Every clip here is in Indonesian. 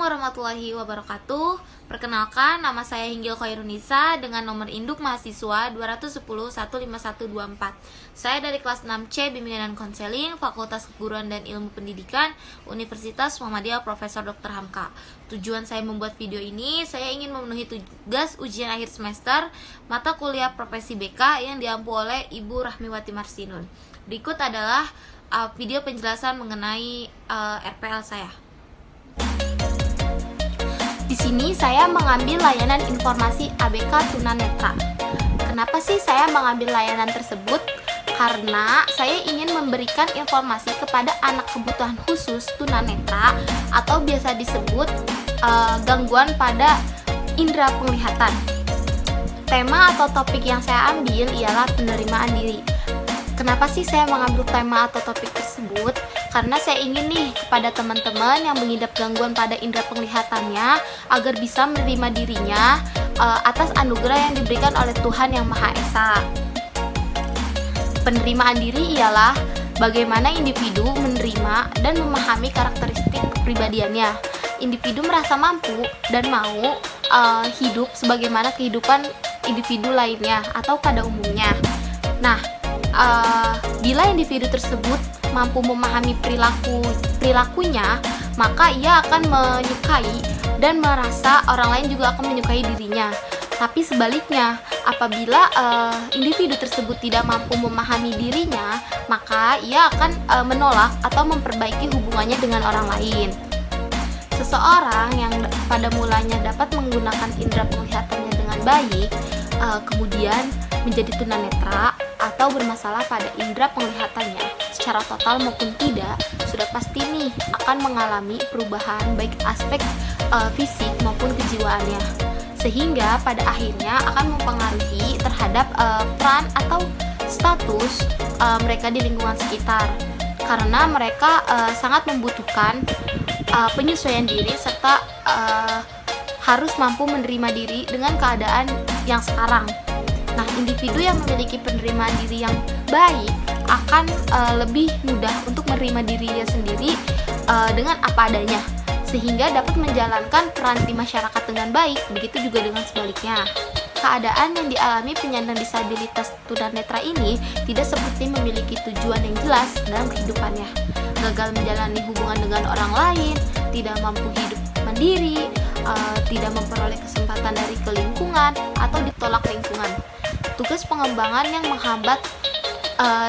warahmatullahi wabarakatuh. Perkenalkan, nama saya Hinggil Khairunisa dengan nomor induk mahasiswa 210-15124. Saya dari kelas 6C Bimbingan dan Konseling, Fakultas Keguruan dan Ilmu Pendidikan, Universitas Muhammadiyah Profesor Dr. Hamka. Tujuan saya membuat video ini, saya ingin memenuhi tugas ujian akhir semester mata kuliah profesi BK yang diampu oleh Ibu Rahmiwati Marsinun. Berikut adalah video penjelasan mengenai RPL saya. Di sini saya mengambil layanan informasi ABK Tunanetra. Kenapa sih saya mengambil layanan tersebut? Karena saya ingin memberikan informasi kepada anak kebutuhan khusus tunanetra atau biasa disebut gangguan pada indera penglihatan. Tema atau topik yang saya ambil ialah penerimaan diri. Kenapa sih saya mengambil tema atau topik tersebut? Karena saya ingin nih kepada teman-teman yang mengidap gangguan pada indera penglihatannya agar bisa menerima dirinya atas anugerah yang diberikan oleh Tuhan Yang Maha Esa. Penerimaan diri ialah bagaimana individu menerima dan memahami karakteristik kepribadiannya. Individu merasa mampu dan mau hidup sebagaimana kehidupan individu lainnya atau pada umumnya. Nah, bila individu tersebut mampu memahami perilakunya, maka ia akan menyukai dan merasa orang lain juga akan menyukai dirinya. Tapi sebaliknya, apabila individu tersebut tidak mampu memahami dirinya, maka ia akan menolak atau memperbaiki hubungannya dengan orang lain. Seseorang yang pada mulanya dapat menggunakan indera penglihatannya dengan baik, kemudian menjadi tunanetra atau bermasalah pada indera penglihatannya secara total maupun tidak, sudah pasti nih akan mengalami perubahan baik aspek fisik maupun kejiwaannya, sehingga pada akhirnya akan mempengaruhi terhadap peran atau status mereka di lingkungan sekitar, karena mereka sangat membutuhkan penyesuaian diri serta harus mampu menerima diri dengan keadaan yang sekarang. Nah, individu yang memiliki penerimaan diri yang baik akan lebih mudah untuk menerima dirinya sendiri dengan apa adanya, sehingga dapat menjalankan peran di masyarakat dengan baik. Begitu juga dengan sebaliknya. Keadaan yang dialami penyandang disabilitas tunanetra ini tidak seperti memiliki tujuan yang jelas dalam kehidupannya. Gagal menjalani hubungan dengan orang lain, tidak mampu hidup mandiri, tidak memperoleh kesempatan dari lingkungan atau ditolak lingkungan. Tugas pengembangan yang menghambat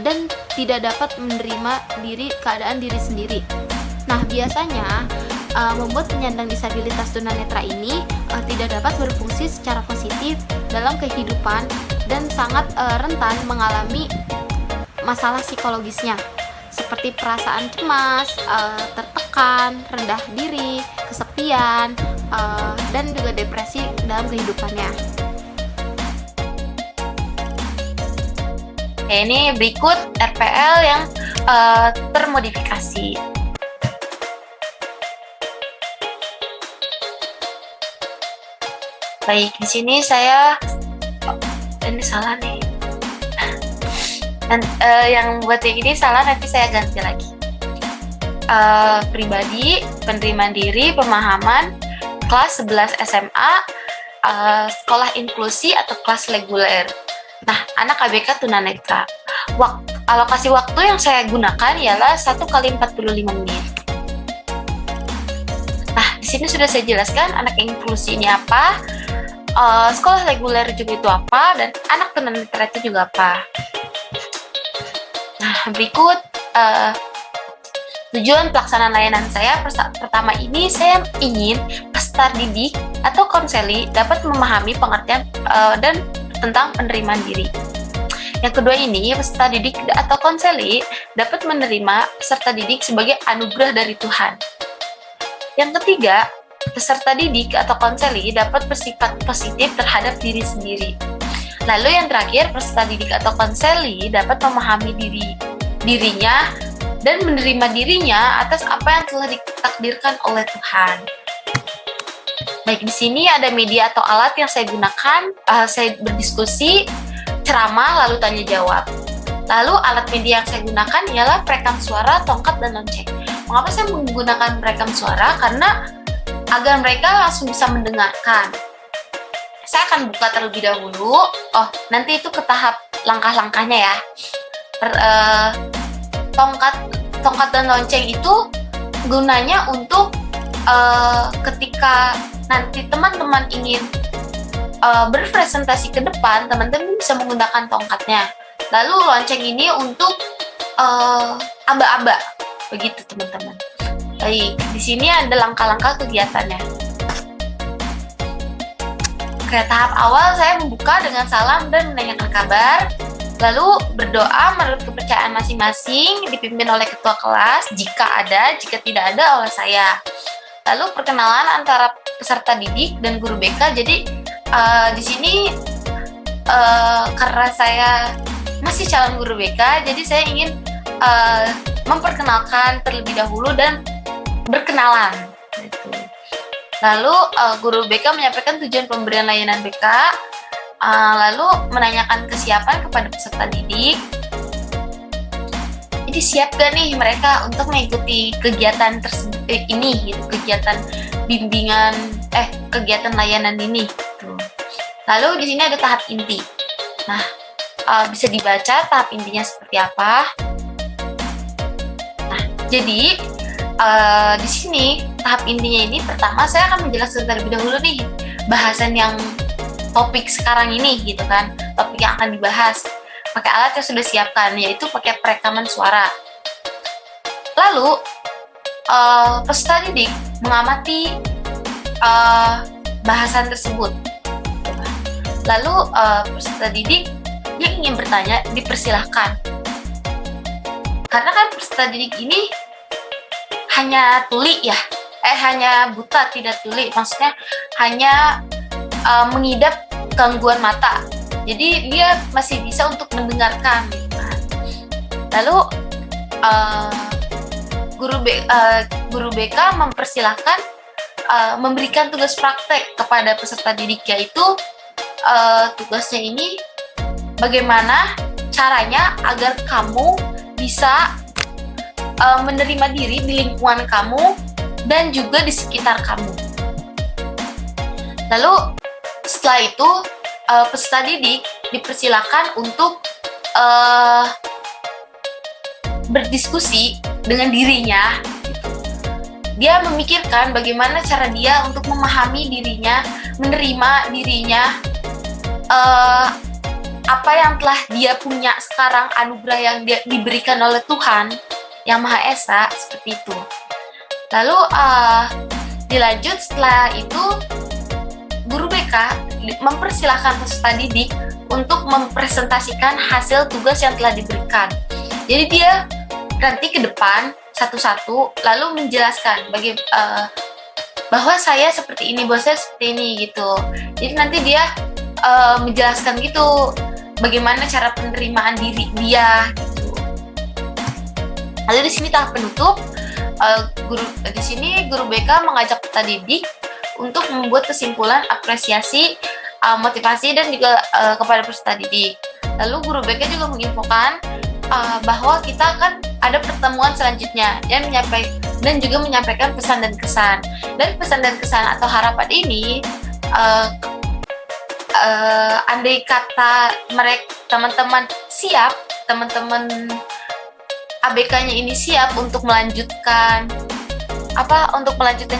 dan tidak dapat menerima keadaan diri sendiri. Nah, biasanya membuat penyandang disabilitas tunanetra ini tidak dapat berfungsi secara positif dalam kehidupan dan sangat rentan mengalami masalah psikologisnya seperti perasaan cemas, tertekan, rendah diri, kesepian, dan juga depresi dalam kehidupannya. Oke, ini berikut RPL yang termodifikasi. Baik, di sini saya ini salah nih. Dan yang buat yang ini salah, nanti saya ganti lagi. Pribadi, penerimaan diri, pemahaman, kelas 11 SMA, sekolah inklusi atau kelas reguler. Nah, anak ABK tunanetra. Alokasi waktu yang saya gunakan ialah 1 kali 45 menit. Nah, di sini sudah saya jelaskan anak inklusi ini apa, sekolah reguler juga itu apa, dan anak tunanetra itu juga apa. Nah, berikut tujuan pelaksanaan layanan saya. Pertama ini saya ingin peserta didik atau konseli dapat memahami pengertian dan tentang penerimaan diri. Yang kedua ini, peserta didik atau konseli dapat menerima peserta didik sebagai anugerah dari Tuhan. Yang ketiga, peserta didik atau konseli dapat bersifat positif terhadap diri sendiri. Lalu yang terakhir, peserta didik atau konseli dapat memahami dirinya dan menerima dirinya atas apa yang telah ditakdirkan oleh Tuhan. Baik, di sini ada media atau alat yang saya gunakan. Saya berdiskusi, ceramah, lalu tanya jawab. Lalu alat media yang saya gunakan ialah perekam suara, tongkat, dan lonceng. Mengapa saya menggunakan perekam suara? Karena agar mereka langsung bisa mendengarkan. Saya akan buka terlebih dahulu. Oh, nanti itu ke tahap langkah-langkahnya ya. Tongkat dan lonceng itu gunanya untuk ketika nanti teman-teman ingin berpresentasi ke depan, teman-teman bisa menggunakan tongkatnya. Lalu lonceng ini untuk aba-aba, begitu teman-teman. Baik, di sini ada langkah-langkah kegiatannya. Oke, tahap awal saya membuka dengan salam dan menanyakan kabar. Lalu berdoa menurut kepercayaan masing-masing, dipimpin oleh ketua kelas jika ada, jika tidak ada oleh saya. Lalu perkenalan antara peserta didik dan guru BK. Jadi di sini karena saya masih calon guru BK, jadi saya ingin memperkenalkan terlebih dahulu dan berkenalan. Gitu. Lalu guru BK menyampaikan tujuan pemberian layanan BK. Lalu menanyakan kesiapan kepada peserta didik. Jadi siap gak nih mereka untuk mengikuti kegiatan tersebut ini, gitu, kegiatan bimbingan, kegiatan layanan ini. Gitu. Lalu di sini ada tahap inti. Nah, bisa dibaca tahap intinya seperti apa. Nah, jadi di sini tahap intinya ini pertama saya akan menjelaskan terlebih dahulu nih bahasan yang topik sekarang ini, gitu kan, topik yang akan dibahas pakai alat yang sudah siapkan, yaitu pakai perekaman suara. Lalu peserta didik mengamati bahasan tersebut. Lalu peserta didik yang ingin bertanya dipersilahkan, karena kan peserta didik ini hanya tuli ya, hanya buta tidak tuli, maksudnya hanya mengidap gangguan mata, jadi dia masih bisa untuk mendengarkan. Lalu guru BK mempersilahkan memberikan tugas praktek kepada peserta didik, yaitu tugasnya ini bagaimana caranya agar kamu bisa menerima diri di lingkungan kamu dan juga di sekitar kamu. Lalu setelah itu peserta didik dipersilakan untuk berdiskusi dengan dirinya. Dia memikirkan bagaimana cara dia untuk memahami dirinya, menerima dirinya, apa yang telah dia punya sekarang, anugerah yang dia diberikan oleh Tuhan Yang Maha Esa, seperti itu. Lalu dilanjut setelah itu guru BK mempersilahkan peserta didik untuk mempresentasikan hasil tugas yang telah diberikan. Jadi dia nanti ke depan satu-satu lalu menjelaskan bahwa saya seperti ini, bahwa saya seperti ini, gitu. Jadi nanti dia menjelaskan gitu bagaimana cara penerimaan diri dia, gitu. Lalu di sini tahap penutup, guru BK mengajak peserta didik untuk membuat kesimpulan, apresiasi, motivasi, dan juga kepada peserta didik. Lalu guru BK juga menginfokan bahwa kita akan ada pertemuan selanjutnya dan juga menyampaikan pesan dan kesan. Dan pesan dan kesan atau harapan ini, andai kata teman-teman siap, teman-teman ABK-nya ini siap untuk melanjutkan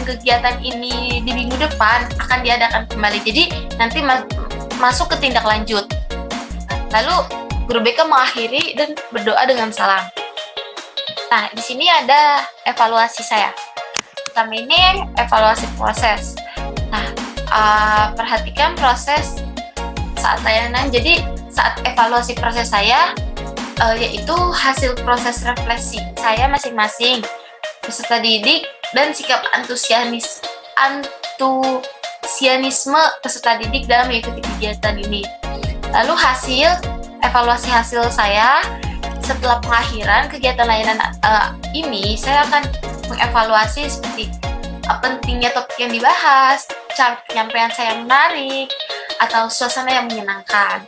kegiatan ini di minggu depan, akan diadakan kembali. Jadi nanti masuk ke tindak lanjut. Lalu guru BK mengakhiri dan berdoa dengan salam. Nah, di sini ada evaluasi saya. Pertama ini evaluasi proses. Nah, perhatikan proses saat layanan. Jadi saat evaluasi proses saya, yaitu hasil proses refleksi saya masing-masing, peserta didik, dan sikap antusiasme peserta didik dalam mengikuti kegiatan ini. Lalu evaluasi hasil saya setelah pengakhiran kegiatan layanan ini, saya akan mengevaluasi seperti pentingnya topik yang dibahas, cara penyampaian saya yang menarik, atau suasana yang menyenangkan.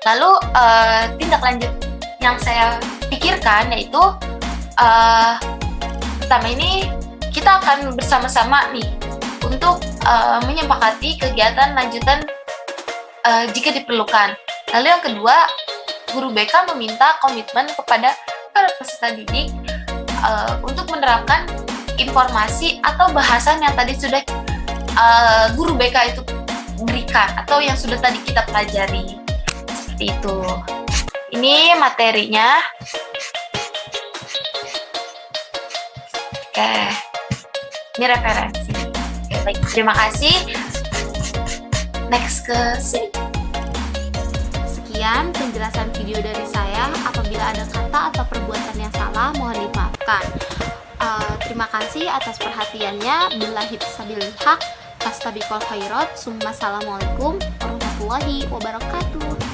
Lalu tindak lanjut yang saya pikirkan yaitu pertama ini kita akan bersama-sama nih untuk menyepakati kegiatan lanjutan jika diperlukan. Lalu yang kedua, guru BK meminta komitmen kepada para peserta didik untuk menerapkan informasi atau bahasan yang tadi sudah guru BK itu berikan atau yang sudah tadi kita pelajari. Seperti itu. Ini materinya. Oke. Ini referensi. Oke, baik, terima kasih. Next ke sini. Sekian penjelasan video dari saya. Apabila ada kata atau perbuatan yang salah, mohon dimaafkan. Terima kasih atas perhatiannya. Billahi taufiq haq. Fastabiqul khairat. Assalamualaikum warahmatullahi wabarakatuh.